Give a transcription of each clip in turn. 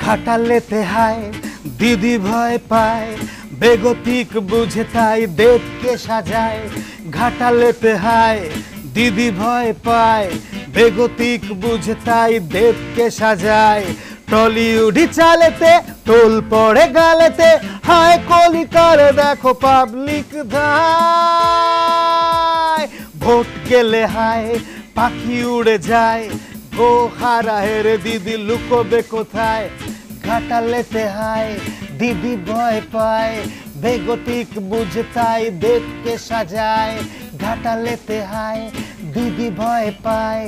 ঘাটালেতে হায় দিদি ভয় পায়, বেগতিক বুঝে তাই দেবকে সাজায়। ঘাটালেতে হায় দিদি ভয় পায়, বেগতিক বুঝে তাই দেবকে সাজায়। টলিউডি চালেতে টোল পড়ে গালেতে, হায় কলি করে দেখো পাবলিক ধায়। ভোট গেলে হায় পাখি উড়ে যায়, গো হারা হেরে দিদি লুকোবে কোথায়। ঘাটালেতে হায় দিদি ভয় পায়, বেগতিক বুঝে তাই দেবকে সাজায়। ঘাটালেতে হায় দিদি ভয় পায়,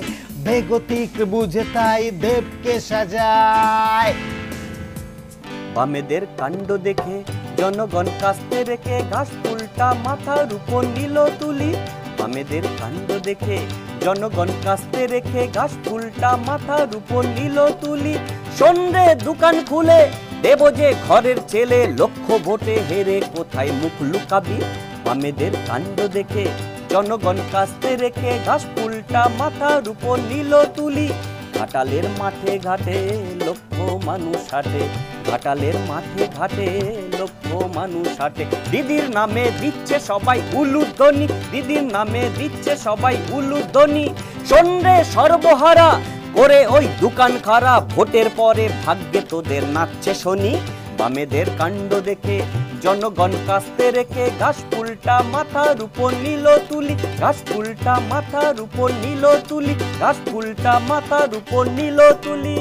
বেগতিক বুঝে তাই দেবকে সাজায়। বামেদের কাণ্ড দেখে জনগণ কাস্তে রেখে ঘাস ফুলটা মাথার উপর নিল তুলি। বামেদের কাণ্ড দেখে জনগণ কাস্তে রেখে ঘাস ফুলটা মাথার উপর নিল তুলি। সন্ধ্যে দোকান খুলে দেব যে ঘরের ছেলে, লক্ষ ভোটে হেরে কোথায় মুখ লুকাবি। বামেদের কাণ্ড দেখে জনগণ কাস্তে রেখে ঘাস ফুলটা মাথার উপর নিল তুলি। ঘাটালের মাঠে ঘাটে লক্ষ মানুষ হাঁটে, ঘাটালের মাঠে ঘাটে লক্ষ মানুষ হাঁটে। দিদির নামে দিচ্ছে সবাই উলুধ্বনি, দিদির নামে দিচ্ছে সবাই উলুধ্বনি। সন্ধ্যে সর্বহারা করে ওই দোকান খারাপ, ভোটের পরে ভাগ্যে তোদের নাচছে শনি। বামেদের কাণ্ড দেখে জনগণ কাস্তে রেখে ঘাস ফুলটা মাথার উপর নিল তুলি। ঘাস ফুলটা মাথার উপর নিল তুলি, ঘাস ফুলটা মাথার উপর নিল তুলি।